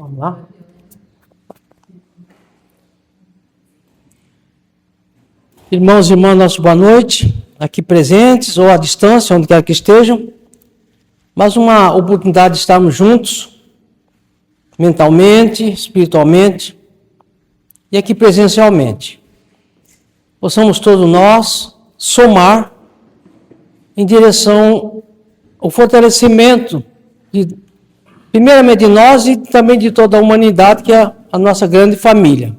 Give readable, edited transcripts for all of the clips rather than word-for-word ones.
Vamos lá. Irmãos e irmãs, nossa boa noite, aqui presentes ou à distância, onde quer que estejam. Mais uma oportunidade de estarmos juntos, mentalmente, espiritualmente e aqui presencialmente. Possamos todos nós somar em direção ao fortalecimento, primeiramente de nós e também de toda a humanidade, que é a nossa grande família.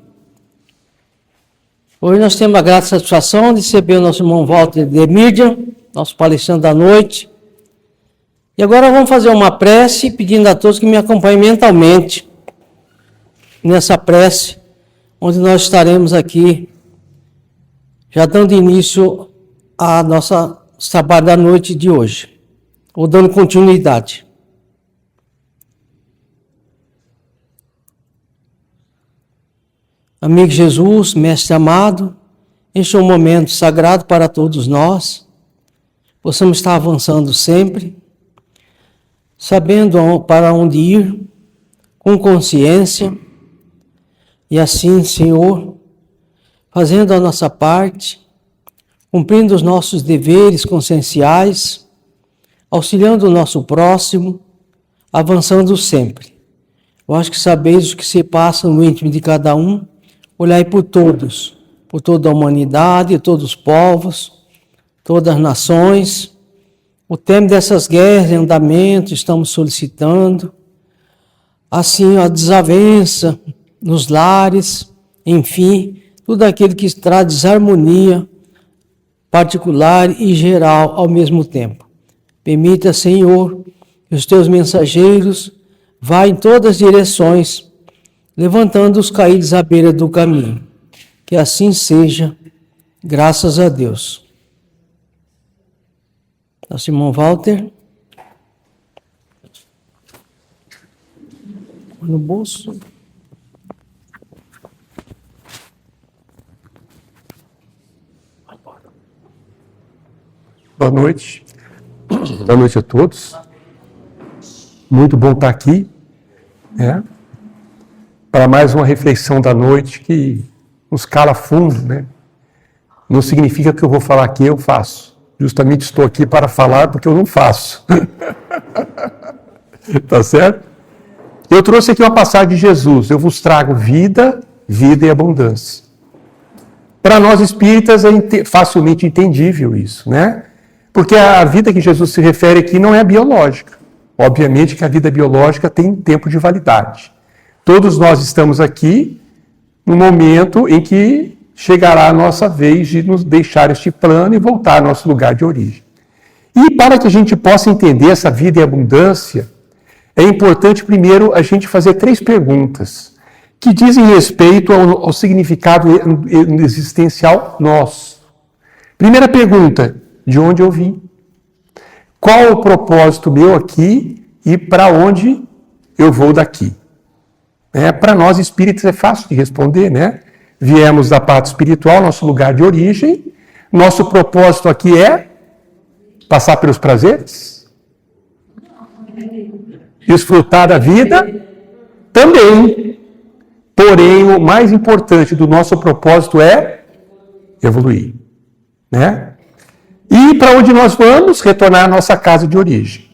Hoje nós temos a grata satisfação de receber o nosso irmão Walter Demídia, nosso palestrante da noite. E agora vamos fazer uma prece pedindo a todos que me acompanhem mentalmente nessa prece, onde nós estaremos aqui já dando início a nossa trabalho da noite de hoje, ou dando continuidade. Amigo Jesus, Mestre amado, este é um momento sagrado para todos nós, possamos estar avançando sempre, sabendo para onde ir, com consciência, e assim, Senhor, fazendo a nossa parte, cumprindo os nossos deveres conscienciais, auxiliando o nosso próximo, avançando sempre. Eu acho que sabeis o que se passa no íntimo de cada um, olhai por todos, por toda a humanidade, todos os povos, todas as nações. O tema dessas guerras em andamento estamos solicitando. Assim, a desavença nos lares, enfim, tudo aquilo que traz desarmonia particular e geral ao mesmo tempo. Permita, Senhor, que os teus mensageiros vá em todas as direções, levantando os caídos à beira do caminho. Que assim seja, graças a Deus. Nosso irmão Walter. No bolso. Boa noite. Boa noite a todos. Muito bom estar aqui, para mais uma reflexão da noite que nos cala fundo, Não significa que eu vou falar aqui, eu faço. Justamente estou aqui para falar porque eu não faço. Tá certo? Eu trouxe aqui uma passagem de Jesus. Eu vos trago vida, vida e abundância. Para nós espíritas é facilmente entendível isso, Porque a vida que Jesus se refere aqui não é biológica. Obviamente que a vida biológica tem tempo de validade. Todos nós estamos aqui no momento em que chegará a nossa vez de nos deixar este plano e voltar ao nosso lugar de origem. E para que a gente possa entender essa vida e abundância, é importante primeiro a gente fazer 3 perguntas que dizem respeito ao significado existencial nosso. Primeira pergunta: de onde eu vim? Qual o propósito meu aqui e para onde eu vou daqui? Para nós espíritas é fácil de responder, Viemos da parte espiritual, nosso lugar de origem. Nosso propósito aqui é passar pelos prazeres? Desfrutar da vida? Também. Porém, o mais importante do nosso propósito é evoluir, E para onde nós vamos? Retornar à nossa casa de origem,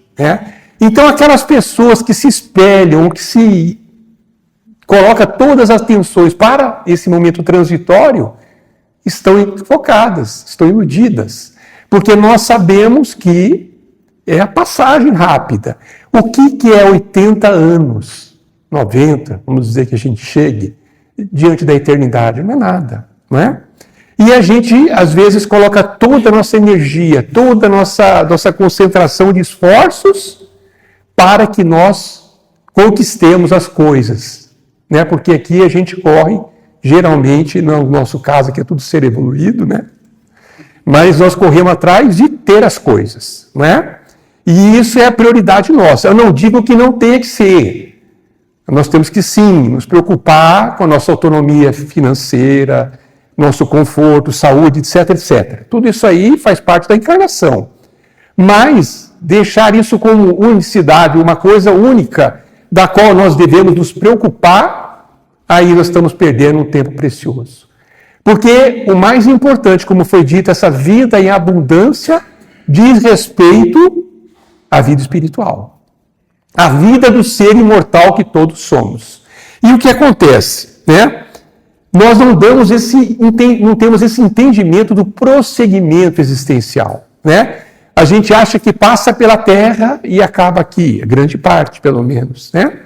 Então, aquelas pessoas que se espelham, que se coloca todas as atenções para esse momento transitório, estão equivocadas, estão iludidas. Porque nós sabemos que é a passagem rápida. O que é 80 anos, 90, vamos dizer que a gente chegue diante da eternidade? Não é nada, E a gente, às vezes, coloca toda a nossa energia, toda a nossa concentração de esforços para que nós conquistemos as coisas. Porque aqui a gente corre, geralmente, no nosso caso aqui é tudo ser evoluído, Mas nós corremos atrás de ter as coisas, E isso é a prioridade nossa. Eu não digo que não tenha que ser. Nós temos que, sim, nos preocupar com a nossa autonomia financeira, nosso conforto, saúde, etc, etc. Tudo isso aí faz parte da encarnação. Mas deixar isso como unicidade, uma coisa única, da qual nós devemos nos preocupar, aí nós estamos perdendo um tempo precioso. Porque o mais importante, como foi dito, essa vida em abundância diz respeito à vida espiritual. A vida do ser imortal que todos somos. E o que acontece, né? Nós não temos esse entendimento do prosseguimento existencial, né? A gente acha que passa pela Terra e acaba aqui, a grande parte, pelo menos, né?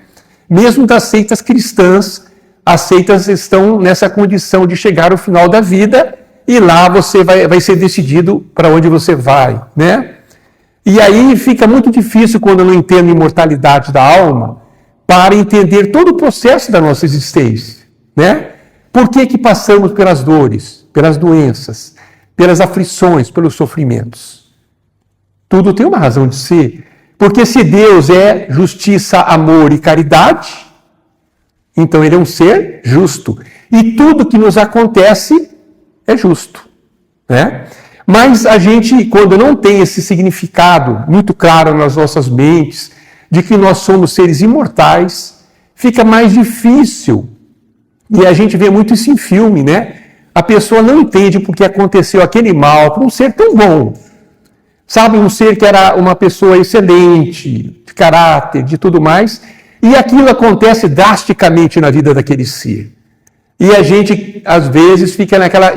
Mesmo das seitas cristãs, as seitas estão nessa condição de chegar ao final da vida e lá você vai ser decidido para onde você vai, né? E aí fica muito difícil, quando eu não entendo a imortalidade da alma, para entender todo o processo da nossa existência, né? Por que passamos pelas dores, pelas doenças, pelas aflições, pelos sofrimentos? Tudo tem uma razão de ser. Porque se Deus é justiça, amor e caridade, então Ele é um ser justo. E tudo que nos acontece é justo, né? Mas a gente, quando não tem esse significado muito claro nas nossas mentes, de que nós somos seres imortais, fica mais difícil. E a gente vê muito isso em filme, né? A pessoa não entende porque aconteceu aquele mal para um ser tão bom. Sabe, um ser que era uma pessoa excelente, de caráter, de tudo mais, e aquilo acontece drasticamente na vida daquele ser. E a gente, às vezes, fica naquela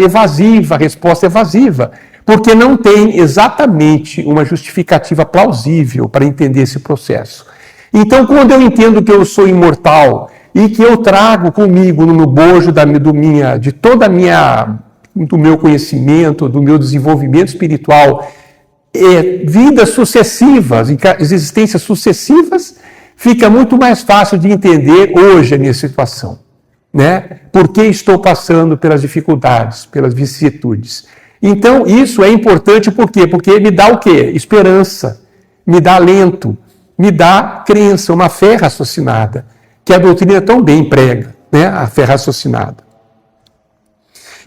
resposta evasiva, porque não tem exatamente uma justificativa plausível para entender esse processo. Então, quando eu entendo que eu sou imortal e que eu trago comigo no bojo do meu conhecimento, do meu desenvolvimento espiritual, vidas sucessivas, existências sucessivas, fica muito mais fácil de entender hoje a minha situação, né? Por que estou passando pelas dificuldades, pelas vicissitudes. Então, isso é importante por quê? Porque me dá o quê? Esperança, me dá alento, me dá crença, uma fé raciocinada, que a doutrina tão bem prega, né? A fé raciocinada.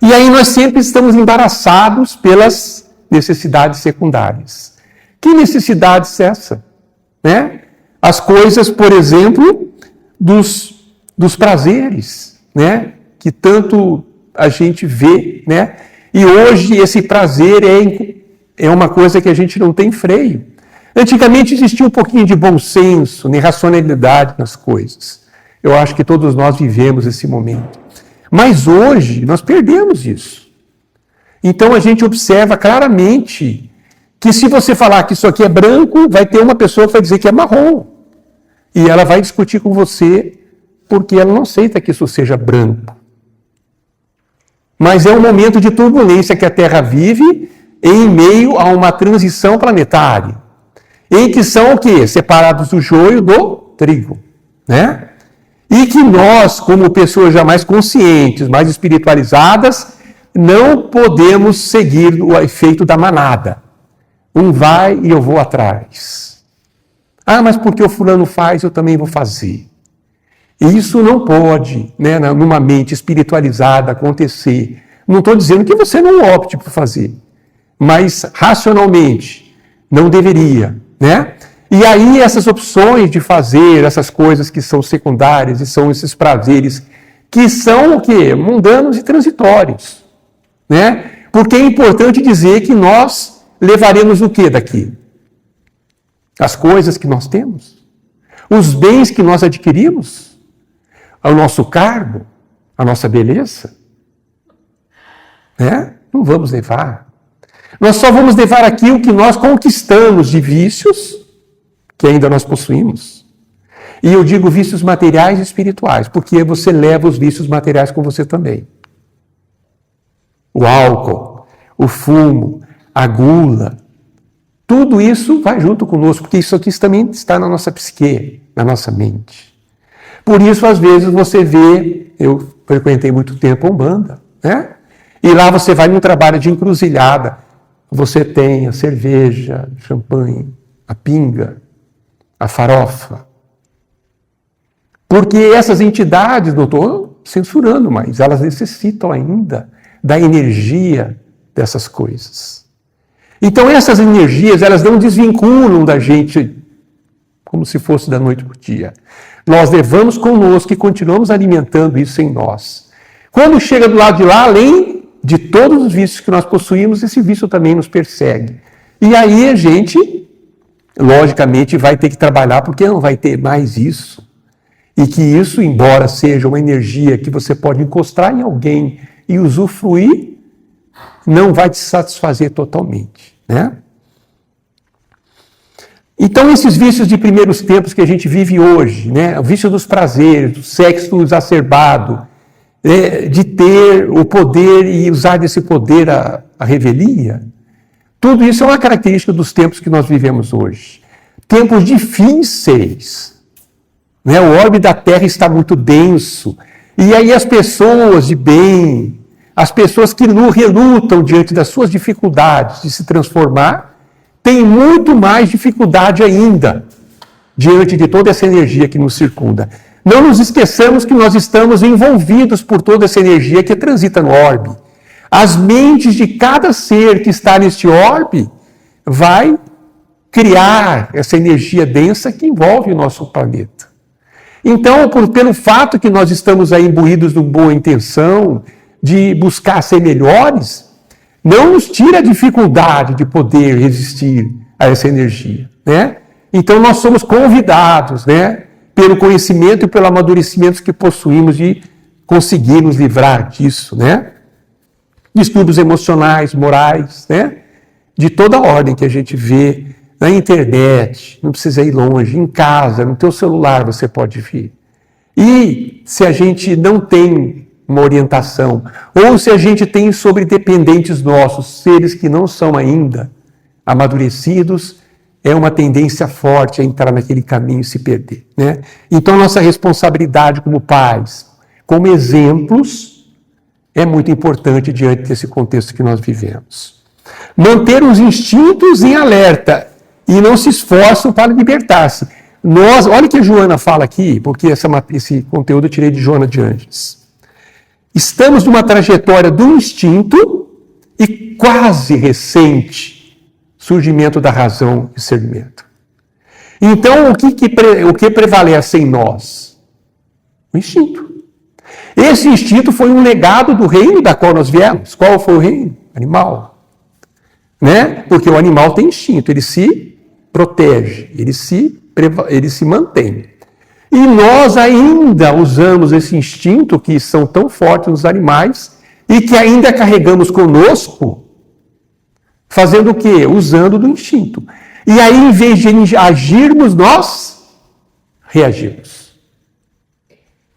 E aí nós sempre estamos embaraçados pelas necessidades secundárias. Que necessidades é essa? Né? As coisas, por exemplo, dos prazeres, né? Que tanto a gente vê, né? E hoje esse prazer é uma coisa que a gente não tem freio. Antigamente existia um pouquinho de bom senso, de racionalidade nas coisas. Eu acho que todos nós vivemos esse momento. Mas hoje nós perdemos isso. Então a gente observa claramente que se você falar que isso aqui é branco, vai ter uma pessoa que vai dizer que é marrom. E ela vai discutir com você porque ela não aceita que isso seja branco. Mas é um momento de turbulência que a Terra vive em meio a uma transição planetária. Em que são o quê? Separados do joio do trigo, né? E que nós, como pessoas já mais conscientes, mais espiritualizadas, não podemos seguir o efeito da manada. Um vai e eu vou atrás. Ah, mas porque o fulano faz, eu também vou fazer. E isso não pode, né, numa mente espiritualizada, acontecer. Não estou dizendo que você não opte por fazer, mas racionalmente não deveria, né? E aí essas opções de fazer essas coisas que são secundárias e são esses prazeres que são o quê? Mundanos e transitórios, né? Porque é importante dizer que nós levaremos o quê daqui? As coisas que nós temos, os bens que nós adquirimos, o nosso cargo, a nossa beleza, né? Não vamos levar. Nós só vamos levar aquilo que nós conquistamos de vícios que ainda nós possuímos. E eu digo vícios materiais e espirituais, porque você leva os vícios materiais com você também. O álcool, o fumo, a gula, tudo isso vai junto conosco, porque isso aqui também está na nossa psique, na nossa mente. Por isso, às vezes, você vê, eu frequentei muito tempo a Umbanda, né? E lá você vai num trabalho de encruzilhada, você tem a cerveja, champanhe, a pinga, a farofa. Porque essas entidades, não estou censurando, mas elas necessitam ainda da energia dessas coisas. Então essas energias, elas não desvinculam da gente como se fosse da noite para o dia. nós levamos conosco e continuamos alimentando isso em nós. Quando chega do lado de lá, além de todos os vícios que nós possuímos, esse vício também nos persegue. E aí a gente, logicamente, vai ter que trabalhar porque não vai ter mais isso. E que isso, embora seja uma energia que você pode encostar em alguém e usufruir, não vai te satisfazer totalmente, né? Então, esses vícios de primeiros tempos que a gente vive hoje, né? O vício dos prazeres, do sexo exacerbado, de ter o poder e usar desse poder a revelia, tudo isso é uma característica dos tempos que nós vivemos hoje. Tempos difíceis, né? O orbe da Terra está muito denso, e aí as pessoas de bem, as pessoas que relutam diante das suas dificuldades de se transformar, têm muito mais dificuldade ainda diante de toda essa energia que nos circunda. Não nos esqueçamos que nós estamos envolvidos por toda essa energia que transita no orbe. As mentes de cada ser que está neste orbe vai criar essa energia densa que envolve o nosso planeta. Então, pelo fato que nós estamos aí imbuídos de boa intenção, de buscar ser melhores, não nos tira a dificuldade de poder resistir a essa energia, né? Então nós somos convidados, né, pelo conhecimento e pelo amadurecimento que possuímos de conseguir nos livrar disso, né? Distúrbios emocionais, morais, né? De toda ordem que a gente vê na internet, não precisa ir longe, em casa, no teu celular você pode ver. E se a gente não tem uma orientação, ou se a gente tem sobre dependentes nossos, seres que não são ainda amadurecidos, é uma tendência forte a entrar naquele caminho e se perder, né? Então, nossa responsabilidade como pais, como exemplos, é muito importante diante desse contexto que nós vivemos. Manter os instintos em alerta e não se esforçam para libertar-se. Olha o que a Joana fala aqui, porque esse conteúdo eu tirei de Joana de Angeles. Estamos numa trajetória do instinto e quase recente surgimento da razão e discernimento. Então, o que prevalece em nós? O instinto. Esse instinto foi um legado do reino da qual nós viemos. Qual foi o reino? Animal. Né? Porque o animal tem instinto, ele se protege, ele se mantém. E nós ainda usamos esse instinto, que são tão fortes nos animais, e que ainda carregamos conosco, fazendo o quê? Usando do instinto. E aí, em vez de agirmos, nós reagimos.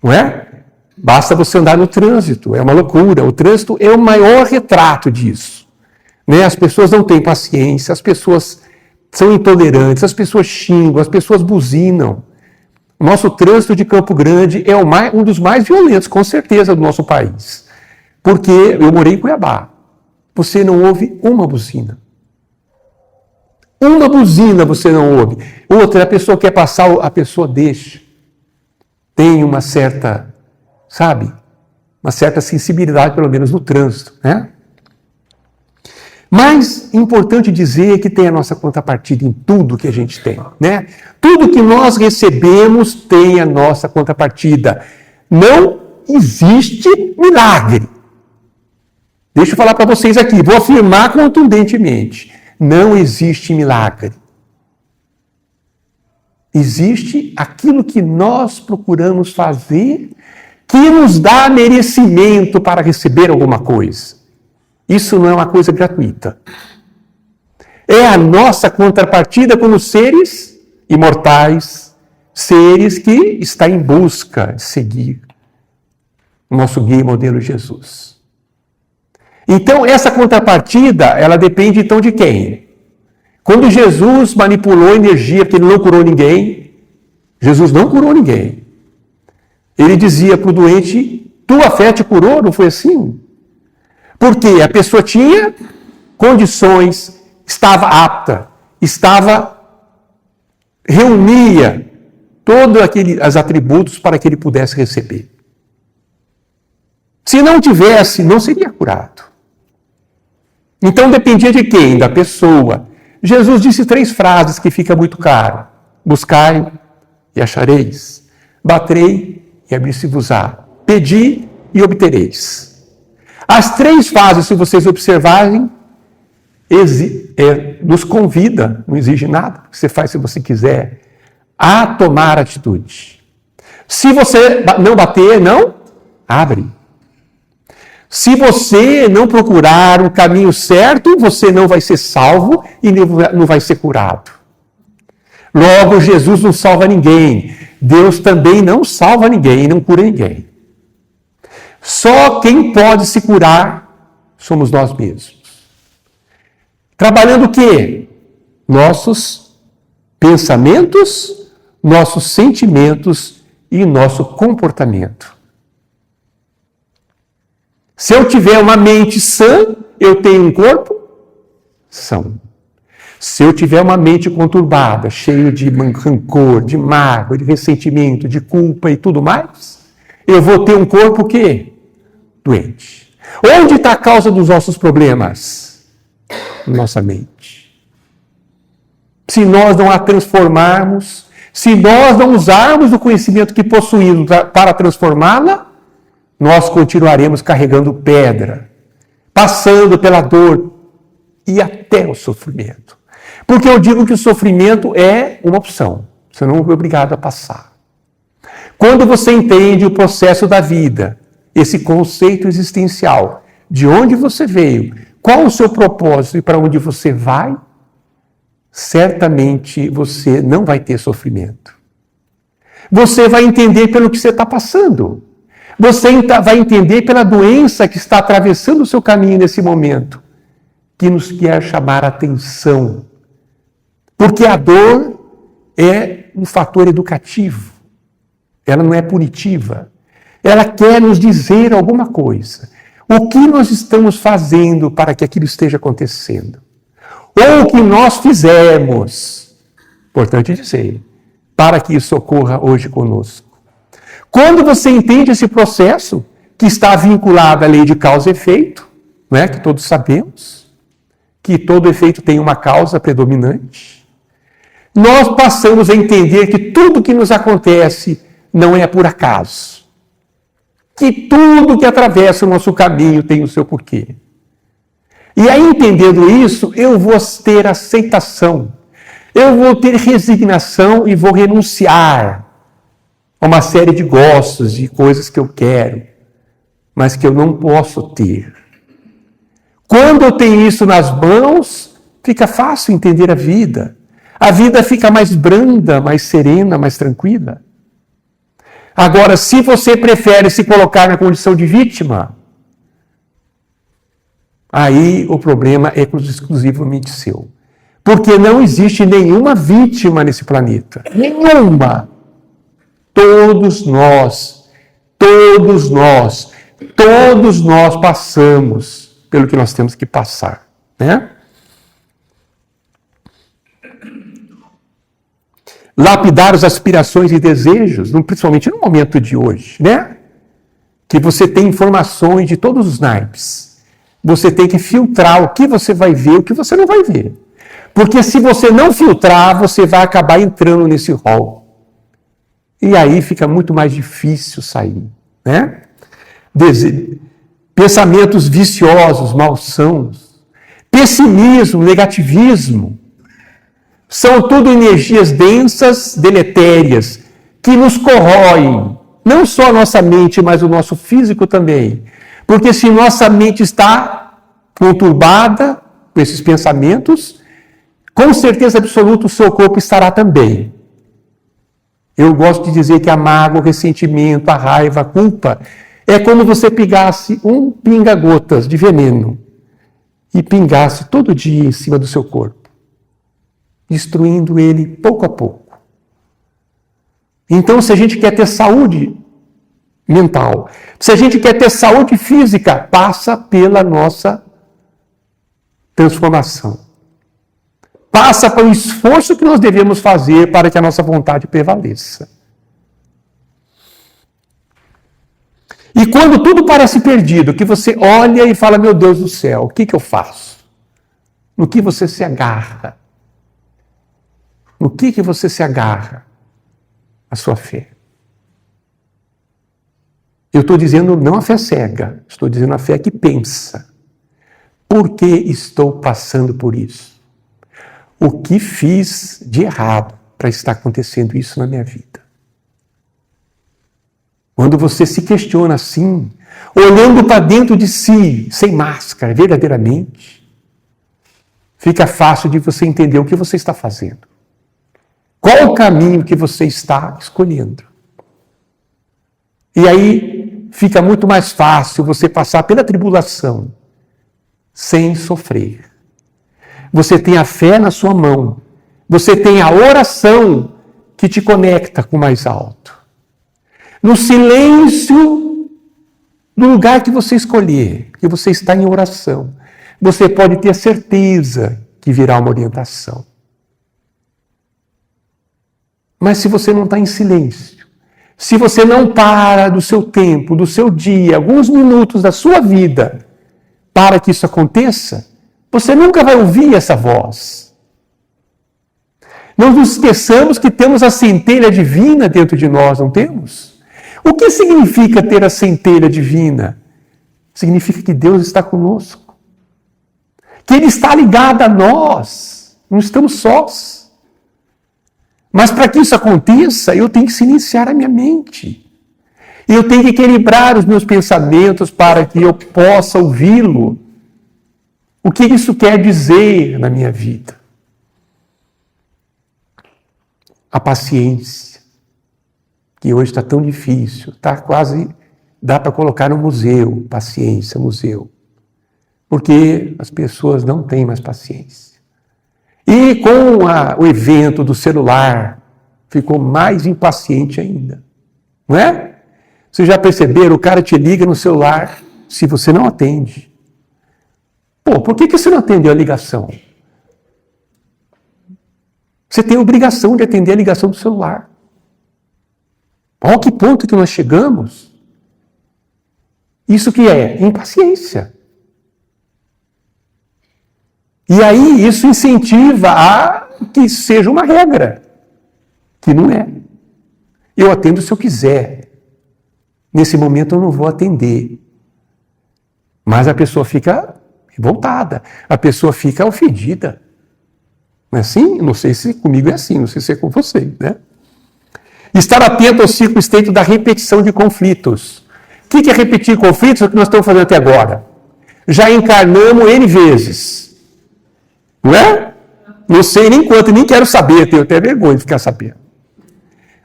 Não é? Basta você andar no trânsito, é uma loucura. O trânsito é o maior retrato disso. Né? As pessoas não têm paciência, as pessoas são intolerantes, as pessoas xingam, as pessoas buzinam. O nosso trânsito de Campo Grande é um dos mais violentos, com certeza, do nosso país. Porque eu morei em Cuiabá. Você não ouve uma buzina. Uma buzina você não ouve. Outra, a pessoa quer passar, a pessoa deixa. Tem uma certa, uma certa sensibilidade, pelo menos no trânsito, né? Mas importante dizer que tem a nossa contrapartida em tudo que a gente tem, né? Tudo que nós recebemos tem a nossa contrapartida. Não existe milagre. Deixa eu falar para vocês aqui, vou afirmar contundentemente. Não existe milagre. Existe aquilo que nós procuramos fazer que nos dá merecimento para receber alguma coisa. Isso não é uma coisa gratuita. É a nossa contrapartida como seres imortais, seres que estão em busca de seguir o nosso guia e modelo Jesus. Então, essa contrapartida, ela depende então de quem? Quando Jesus manipulou a energia, porque ele não curou ninguém, Jesus não curou ninguém. Ele dizia para o doente, tua fé te curou, não foi assim? Porque a pessoa tinha condições, estava apta, reunia todos aqueles atributos para que ele pudesse receber. Se não tivesse, não seria curado. Então dependia de quem? Da pessoa. Jesus disse 3 frases que fica muito caro. Buscai e achareis. baterei e abrir-se-vos-á, pedi e obtereis. As 3 fases, se vocês observarem, nos convida, não exige nada, você faz se você quiser, a tomar atitude. Se você não bater, não abre. Se você não procurar um caminho certo, você não vai ser salvo e não vai ser curado. Logo, Jesus não salva ninguém. Deus também não salva ninguém e não cura ninguém. Só quem pode se curar somos nós mesmos. Trabalhando o quê? Nossos pensamentos, nossos sentimentos e nosso comportamento. Se eu tiver uma mente sã, eu tenho um corpo são. Se eu tiver uma mente conturbada, cheia de rancor, de mágoa, de ressentimento, de culpa e tudo mais, eu vou ter um corpo o quê? Doente. Onde está a causa dos nossos problemas? Nossa mente. Se nós não a transformarmos, se nós não usarmos o conhecimento que possuímos para transformá-la, nós continuaremos carregando pedra, passando pela dor e até o sofrimento. Porque eu digo que o sofrimento é uma opção, você não é obrigado a passar. Quando você entende o processo da vida, esse conceito existencial, de onde você veio, qual o seu propósito e para onde você vai, certamente você não vai ter sofrimento. Você vai entender pelo que você está passando. Você vai entender pela doença que está atravessando o seu caminho nesse momento, que nos quer chamar a atenção. Porque a dor é um fator educativo. Ela não é punitiva. Ela quer nos dizer alguma coisa. O que nós estamos fazendo para que aquilo esteja acontecendo? Ou o que nós fizemos, importante dizer, para que isso ocorra hoje conosco. Quando você entende esse processo, que está vinculado à lei de causa e efeito, não é? Que todos sabemos, que todo efeito tem uma causa predominante, nós passamos a entender que tudo que nos acontece não é por acaso. Que tudo que atravessa o nosso caminho tem o seu porquê. E aí, entendendo isso, eu vou ter aceitação, eu vou ter resignação e vou renunciar a uma série de gostos, de coisas que eu quero, mas que eu não posso ter. Quando eu tenho isso nas mãos, fica fácil entender a vida. A vida fica mais branda, mais serena, mais tranquila. Agora, se você prefere se colocar na condição de vítima, aí o problema é exclusivamente seu. Porque não existe nenhuma vítima nesse planeta. Nenhuma. Todos nós passamos pelo que nós temos que passar, né? Lapidar as aspirações e desejos, principalmente no momento de hoje, né? Que você tem informações de todos os naipes. Você tem que filtrar o que você vai ver e o que você não vai ver. Porque se você não filtrar, você vai acabar entrando nesse rol. E aí fica muito mais difícil sair, né? Pensamentos viciosos, malsãos, pessimismo, negativismo, são tudo energias densas, deletérias, que nos corroem, não só a nossa mente, mas o nosso físico também. Porque se nossa mente está conturbada com esses pensamentos, com certeza absoluta o seu corpo estará também. Eu gosto de dizer que a mágoa, o ressentimento, a raiva, a culpa, é como você pegasse um pinga-gotas de veneno e pingasse todo dia em cima do seu corpo, destruindo ele pouco a pouco. Então, se a gente quer ter saúde mental, se a gente quer ter saúde física, passa pela nossa transformação. Passa pelo esforço que nós devemos fazer para que a nossa vontade prevaleça. E quando tudo parece perdido, que você olha e fala, meu Deus do céu, o que eu faço? No que você se agarra? No que você se agarra? A sua fé. Eu estou dizendo não a fé cega, estou dizendo a fé que pensa. Por que estou passando por isso? O que fiz de errado para estar acontecendo isso na minha vida? Quando você se questiona assim, olhando para dentro de si, sem máscara, verdadeiramente, fica fácil de você entender o que você está fazendo. Qual o caminho que você está escolhendo? E aí fica muito mais fácil você passar pela tribulação sem sofrer. Você tem a fé na sua mão. Você tem a oração que te conecta com o mais alto. No silêncio do lugar que você escolher, que você está em oração, você pode ter certeza que virá uma orientação. Mas se você não está em silêncio, se você não para do seu tempo, do seu dia, alguns minutos da sua vida, para que isso aconteça, você nunca vai ouvir essa voz. Não nos esqueçamos que temos a centelha divina dentro de nós, não temos? O que significa ter a centelha divina? Significa que Deus está conosco. Que Ele está ligado a nós. Não estamos sós. Mas para que isso aconteça, eu tenho que silenciar a minha mente. Eu tenho que equilibrar os meus pensamentos para que eu possa ouvi-lo. O que isso quer dizer na minha vida? A paciência, que hoje está tão difícil, está quase, dá para colocar no museu, paciência, museu. Porque as pessoas não têm mais paciência. E com o evento do celular, ficou mais impaciente ainda. Não é? Vocês já perceberam, o cara te liga no celular, se você não atende. Pô, por que você não atendeu a ligação? Você tem a obrigação de atender a ligação do celular. Olha que ponto que nós chegamos. Isso que é impaciência. E aí isso incentiva a que seja uma regra, que não é. Eu atendo se eu quiser. Nesse momento eu não vou atender. Mas a pessoa fica revoltada, a pessoa fica ofendida. Não é assim? Não sei se comigo é assim, não sei se é com vocês, né? Estar atento ao ciclo estreito da repetição de conflitos. O que é repetir conflitos? É o que nós estamos fazendo até agora. Já encarnamos N vezes. Não é? Não sei nem quanto, nem quero saber, tenho até vergonha de ficar sabendo.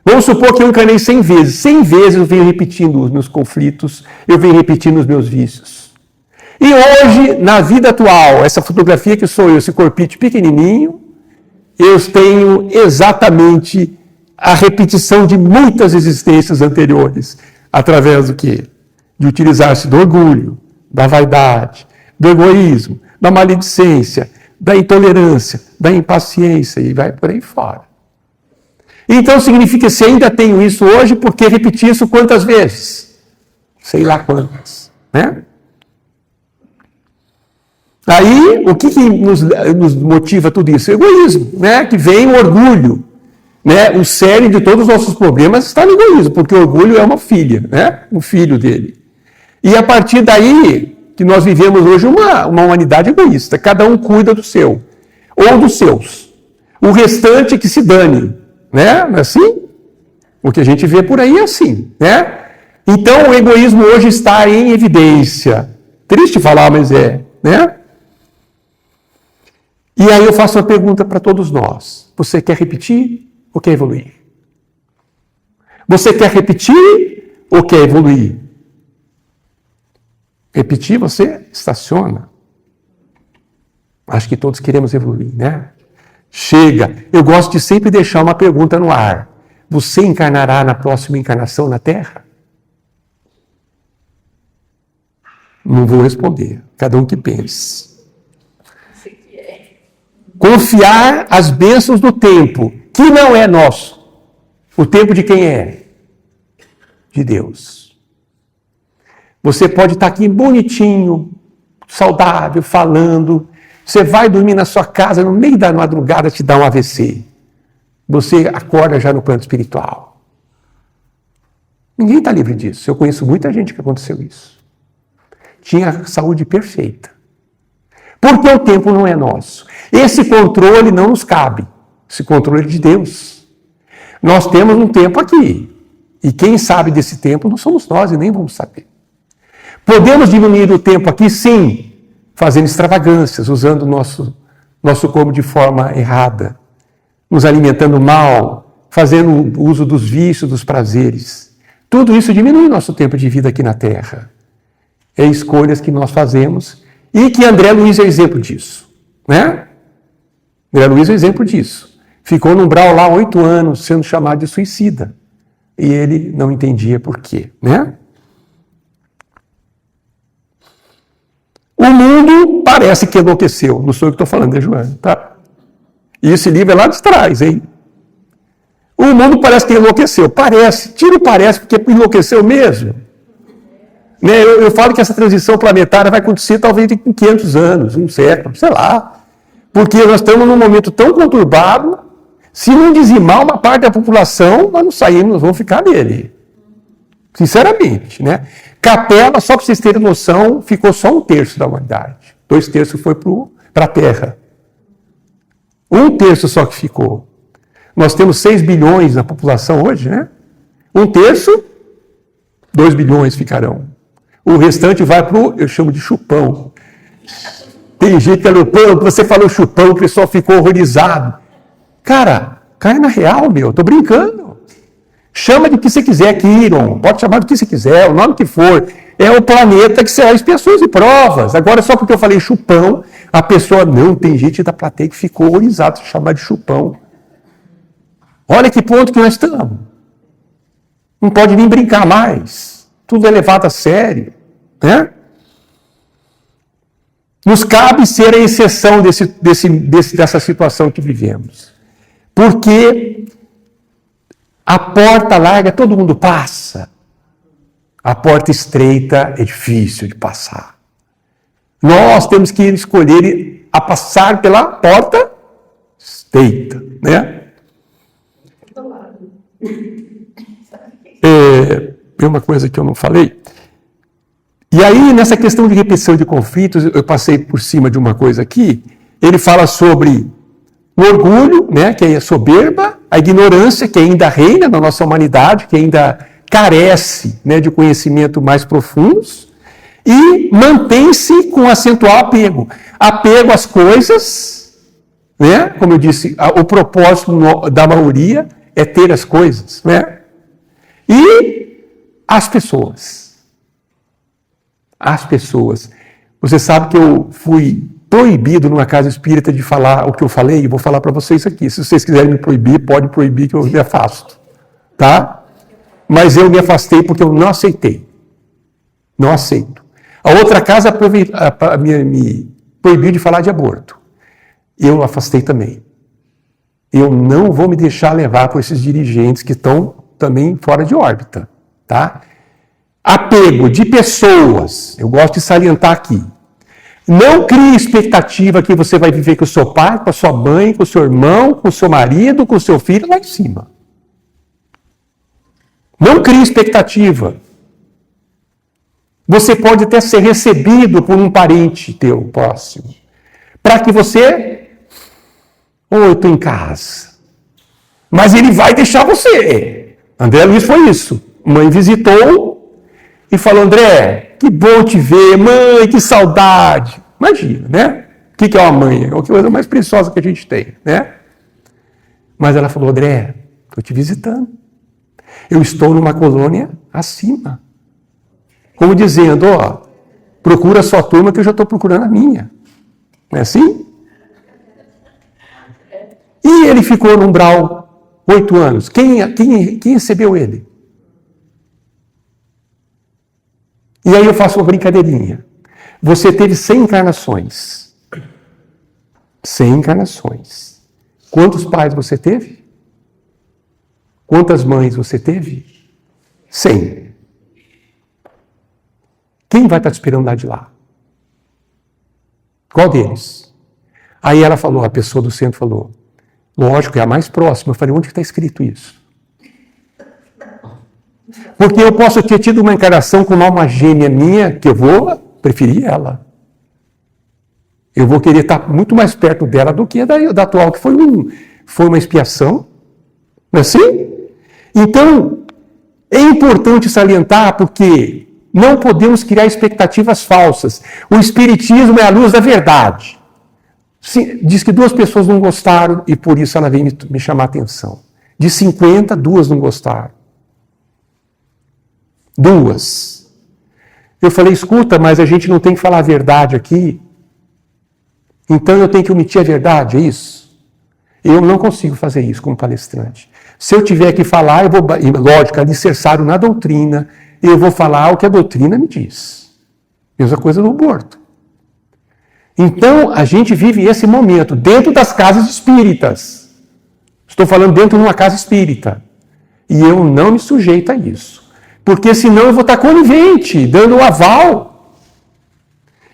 Vamos supor que eu encarnei 100 vezes. 100 vezes eu venho repetindo os meus conflitos, eu venho repetindo os meus vícios. E hoje, na vida atual, essa fotografia que sou eu, esse corpinho pequenininho, eu tenho exatamente a repetição de muitas existências anteriores. Através do quê? De utilizar-se do orgulho, da vaidade, do egoísmo, da maledicência, da intolerância, da impaciência e vai por aí fora. Então significa que se ainda tenho isso hoje, por que repetir isso quantas vezes? Sei lá quantas, né? Aí, o que nos motiva tudo isso? O egoísmo, né? Que vem o orgulho, né? O cerne de todos os nossos problemas está no egoísmo, porque o orgulho é uma filha, né? Um filho dele. E a partir daí, que nós vivemos hoje uma humanidade egoísta. Cada um cuida do seu, ou dos seus. O restante que se dane, né? Não é assim? O que a gente vê por aí é assim, né? Então, o egoísmo hoje está em evidência. Triste falar, mas é, né? E aí eu faço uma pergunta para todos nós. Você quer repetir ou quer evoluir? Você quer repetir ou quer evoluir? Repetir, você estaciona. Acho que todos queremos evoluir, né? Chega. Eu gosto de sempre deixar uma pergunta no ar. Você encarnará na próxima encarnação na Terra? Não vou responder. Cada um que pense. Confiar as bênçãos do tempo, que não é nosso. O tempo de quem é? De Deus. Você pode estar aqui bonitinho, saudável, falando. Você vai dormir na sua casa, no meio da madrugada te dá um AVC. Você acorda já no plano espiritual. Ninguém está livre disso. Eu conheço muita gente que aconteceu isso. Tinha a saúde perfeita. Porque o tempo não é nosso. Esse controle não nos cabe. Esse controle é de Deus. Nós temos um tempo aqui. E quem sabe desse tempo não somos nós e nem vamos saber. Podemos diminuir o tempo aqui, sim, fazendo extravagâncias, usando o nosso corpo de forma errada, nos alimentando mal, fazendo uso dos vícios, dos prazeres. Tudo isso diminui nosso tempo de vida aqui na Terra. É escolhas que nós fazemos e que André Luiz é exemplo disso, né? André Luiz é exemplo disso. Ficou no umbral lá 8 anos sendo chamado de suicida. E ele não entendia por quê, né? O mundo parece que enlouqueceu. Não sou eu que estou falando, é Joana, tá? E esse livro é lá de trás, hein? O mundo parece que enlouqueceu. Parece. Tira o parece, porque enlouqueceu mesmo. Né? Eu falo que essa transição planetária vai acontecer talvez em 500 anos, um século, sei lá. Porque nós estamos num momento tão conturbado, se não dizimar uma parte da população, nós não saímos, nós vamos ficar nele. Sinceramente, né? Capela, só para vocês terem noção, ficou só 1/3 da humanidade. 2/3 foi para a Terra. 1/3 só que ficou. Nós temos 6 bilhões na população hoje, né? 1/3, 2 bilhões ficarão. O restante vai para o, eu chamo de chupão. Tem gente que quando você falou chupão, o pessoal ficou horrorizado. Cara, cai na real, meu, tô brincando. Chama de que você quiser, Quiron, pode chamar do que você quiser, o nome que for. É o planeta que será expiações e provas. Agora, só porque eu falei chupão, a pessoa, não, tem gente da plateia que ficou horrorizada de chamar de chupão. Olha que ponto que nós estamos. Não pode nem brincar mais. Tudo é levado a sério, né? Nos cabe ser a exceção dessa situação que vivemos. Porque a porta larga todo mundo passa. A porta estreita é difícil de passar. Nós temos que escolher a passar pela porta estreita, né? É uma coisa que eu não falei. E aí, nessa questão de repetição de conflitos, eu passei por cima de uma coisa aqui. Ele fala sobre o orgulho, né, que é a soberba, a ignorância, que ainda reina na nossa humanidade, que ainda carece, né, de conhecimento mais profundos, e mantém-se com acentual apego. Apego às coisas, né, como eu disse, o propósito da maioria é ter as coisas, né, e as pessoas. As pessoas. Você sabe que eu fui proibido numa casa espírita de falar o que eu falei, e vou falar para vocês aqui. Se vocês quiserem me proibir, pode proibir que eu me afasto. Tá? Mas eu me afastei porque eu não aceitei. Não aceito. A outra casa me proibiu de falar de aborto. Eu afastei também. Eu não vou me deixar levar por esses dirigentes que estão também fora de órbita. Tá? Apego de pessoas, eu gosto de salientar aqui. Não crie expectativa que você vai viver com o seu pai, com a sua mãe, com o seu irmão, com o seu marido, com o seu filho lá em cima. Não crie expectativa. Você pode até ser recebido por um parente teu próximo, para que você, eu estou em casa. Mas ele vai deixar você. André Luiz foi isso. Mãe visitou e falou, André, que bom te ver, mãe, que saudade. Imagina, né? O que é uma mãe? É a coisa mais preciosa que a gente tem, né? Mas ela falou, André, estou te visitando. Eu estou numa colônia acima. Como dizendo, ó, procura a sua turma que eu já estou procurando a minha. Não é assim? E ele ficou no umbral 8 anos. Quem recebeu ele? E aí eu faço uma brincadeirinha. Você teve 100 encarnações. 100 encarnações. Quantos pais você teve? Quantas mães você teve? 100. Quem vai estar te esperando lá de lá? Qual deles? Aí ela falou, a pessoa do centro falou, lógico, é a mais próxima. Eu falei, onde está escrito isso? Porque eu posso ter tido uma encarnação com uma alma gêmea minha, que eu vou preferir ela. Eu vou querer estar muito mais perto dela do que da atual, que foi uma expiação. Não é assim? Então, é importante salientar porque não podemos criar expectativas falsas. O Espiritismo é a luz da verdade. Sim, diz que 2 pessoas não gostaram e por isso ela veio me chamar a atenção. De 50, 2 não gostaram. 2. Eu falei, escuta, mas a gente não tem que falar a verdade aqui. Então eu tenho que omitir a verdade, é isso? Eu não consigo fazer isso como palestrante. Se eu tiver que falar, eu vou, lógico, alicerçado na doutrina, eu vou falar o que a doutrina me diz. Mesma coisa do aborto. Então, a gente vive esse momento dentro das casas espíritas. Estou falando dentro de uma casa espírita. E eu não me sujeito a isso. Porque senão eu vou estar conivente, dando o aval.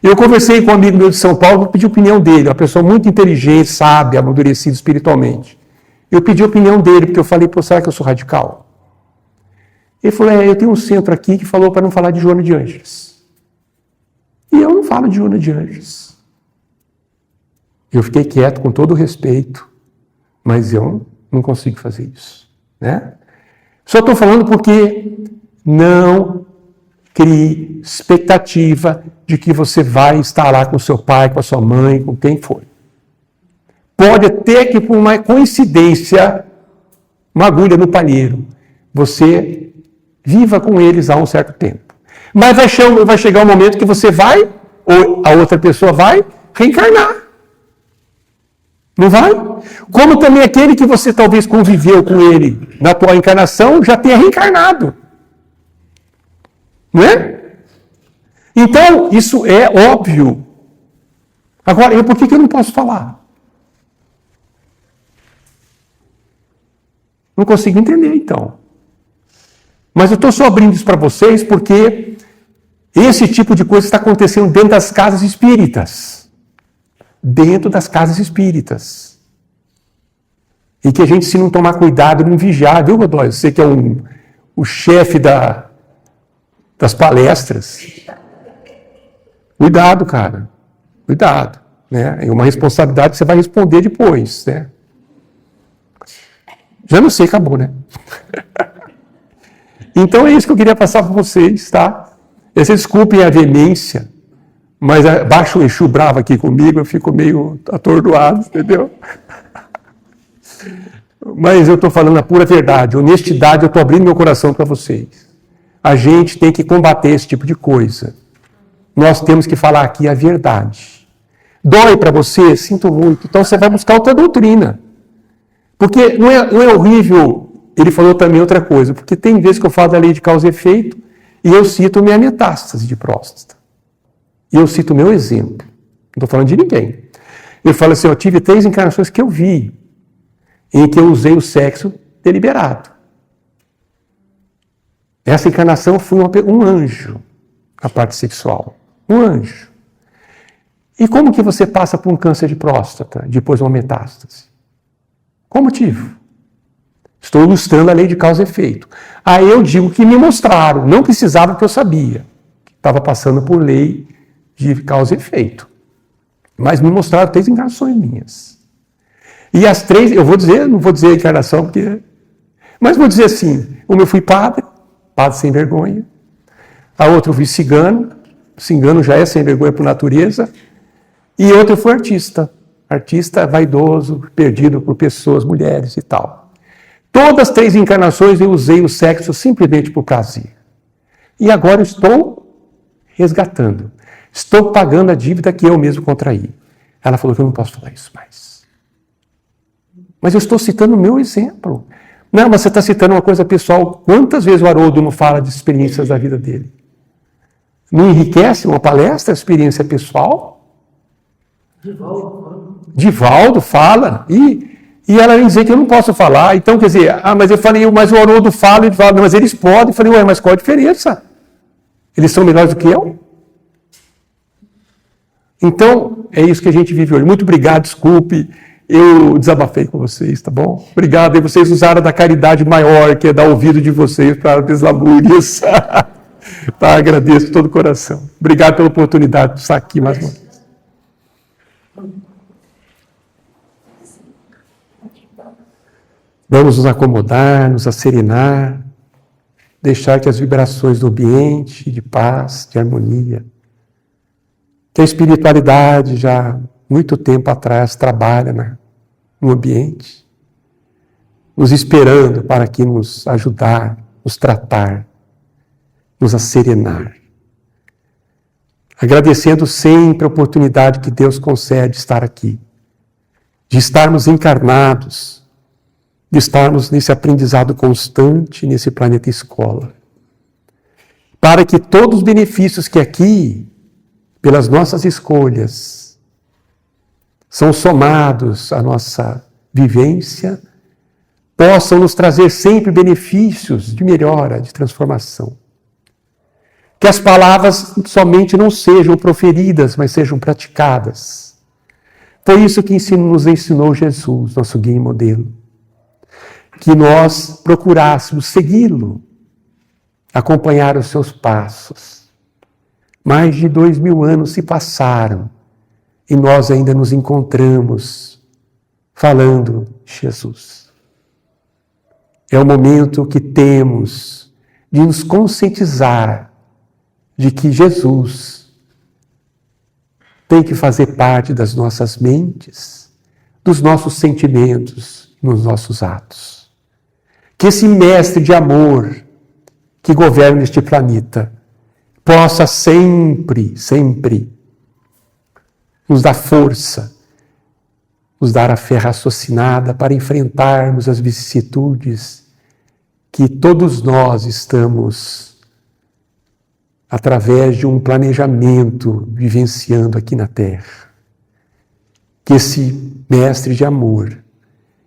Eu conversei com um amigo meu de São Paulo, vou pedir a opinião dele, uma pessoa muito inteligente, sábia, amadurecida espiritualmente. Eu pedi a opinião dele, porque eu falei, pô, será que eu sou radical? Ele falou, eu tenho um centro aqui que falou para não falar de Joana de Ângeles. E eu não falo de Joana de Ângeles. Eu fiquei quieto com todo o respeito, mas eu não consigo fazer isso. Né? Só estou falando porque não crie expectativa de que você vai estar lá com seu pai, com a sua mãe, com quem for. Pode até que por uma coincidência, uma agulha no palheiro, você viva com eles há um certo tempo. Mas vai chegar um momento que você vai, ou a outra pessoa vai, reencarnar. Não vai? Como também aquele que você talvez conviveu com ele na atual encarnação já tenha reencarnado. Não é? Então, isso é óbvio. Agora, por que eu não posso falar? Não consigo entender, então. Mas eu estou só abrindo isso para vocês porque esse tipo de coisa está acontecendo dentro das casas espíritas. Dentro das casas espíritas. E que a gente, se não tomar cuidado, não vigiar, viu, Godoy? Você que é o chefe das palestras. Cuidado, cara. Cuidado. Né? É uma responsabilidade que você vai responder depois. Né? Já não sei, acabou, né? Então é isso que eu queria passar para vocês, tá? Vocês desculpem a veemência, mas baixa o Exu bravo aqui comigo, eu fico meio atordoado, entendeu? Mas eu estou falando a pura verdade, honestidade, eu estou abrindo meu coração para vocês. A gente tem que combater esse tipo de coisa. Nós temos que falar aqui a verdade. Dói para você? Sinto muito. Então você vai buscar outra doutrina. Porque não é horrível, ele falou também outra coisa, porque tem vezes que eu falo da lei de causa e efeito e eu cito minha metástase de próstata. E eu cito o meu exemplo. Não estou falando de ninguém. Eu falo assim, eu tive 3 encarnações que eu vi, em que eu usei o sexo deliberado. Essa encarnação foi um anjo, a parte sexual. Um anjo. E como que você passa por um câncer de próstata, depois de uma metástase? Qual motivo? Estou ilustrando a lei de causa e efeito. Aí eu digo que me mostraram, não precisava que eu sabia. Estava passando por lei de causa e efeito. Mas me mostraram 3 encarnações minhas. E as 3, eu vou dizer, não vou dizer a encarnação, mas vou dizer assim, uma eu fui padre sem vergonha. A outra eu fui cigano já é sem vergonha por natureza. E outra eu fui artista vaidoso, perdido por pessoas, mulheres e tal. Todas as 3 encarnações eu usei o sexo simplesmente por prazer. E agora eu estou resgatando. Estou pagando a dívida que eu mesmo contraí. Ela falou que eu não posso falar isso mais. Mas eu estou citando o meu exemplo. Não, mas você está citando uma coisa pessoal. Quantas vezes o Haroldo não fala de experiências da vida dele? Não enriquece uma palestra, a experiência pessoal? Divaldo fala. E ela vem dizer que eu não posso falar. Então, quer dizer, mas eu falei, mas o Haroldo fala, ele fala, mas eles podem. Eu falei, mas qual a diferença? Eles são melhores do que eu? Então, é isso que a gente vive hoje. Muito obrigado, desculpe. eu desabafei com vocês, tá bom? Obrigado. E vocês usaram da caridade maior, que é dar ouvido de vocês para as lamúrias. Tá, agradeço de todo o coração. Obrigado pela oportunidade de estar aqui mais uma vez. Vamos nos acomodar, nos asserenar, deixar que as vibrações do ambiente, de paz, de harmonia, que a espiritualidade já muito tempo atrás trabalha no ambiente, nos esperando para que nos ajudar, nos tratar, nos asserenar. Agradecendo sempre a oportunidade que Deus concede de estar aqui, de estarmos encarnados, de estarmos nesse aprendizado constante, nesse planeta escola. Para que todos os benefícios que aqui, pelas nossas escolhas, são somados à nossa vivência, possam nos trazer sempre benefícios de melhora, de transformação. Que as palavras somente não sejam proferidas, mas sejam praticadas. Foi isso que nos ensinou Jesus, nosso guia e modelo. Que nós procurássemos segui-lo, acompanhar os seus passos. Mais de 2000 anos se passaram e nós ainda nos encontramos falando de Jesus. É o momento que temos de nos conscientizar de que Jesus tem que fazer parte das nossas mentes, dos nossos sentimentos, nos nossos atos. Que esse mestre de amor que governa este planeta possa sempre, sempre nos dar força, nos dar a fé raciocinada para enfrentarmos as vicissitudes que todos nós estamos, através de um planejamento, vivenciando aqui na Terra. Que esse mestre de amor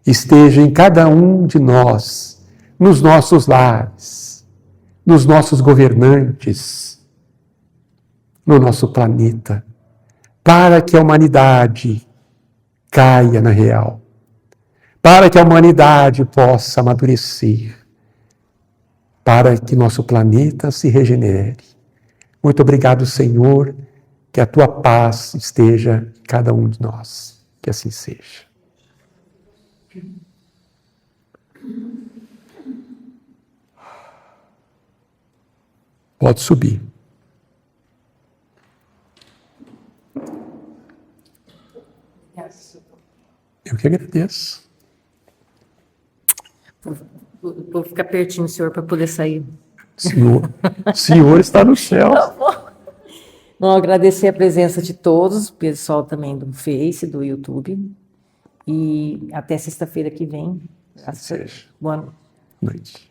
esteja em cada um de nós, nos nossos lares, nos nossos governantes, no nosso planeta, para que a humanidade caia na real, para que a humanidade possa amadurecer, para que nosso planeta se regenere. Muito obrigado, Senhor, que a tua paz esteja em cada um de nós. Que assim seja. Pode subir. Eu que agradeço. Vou ficar pertinho do senhor para poder sair. Senhor está no céu. Não, agradecer a presença de todos, pessoal também do Face, do YouTube. E até sexta-feira que vem. Seja. Boa noite.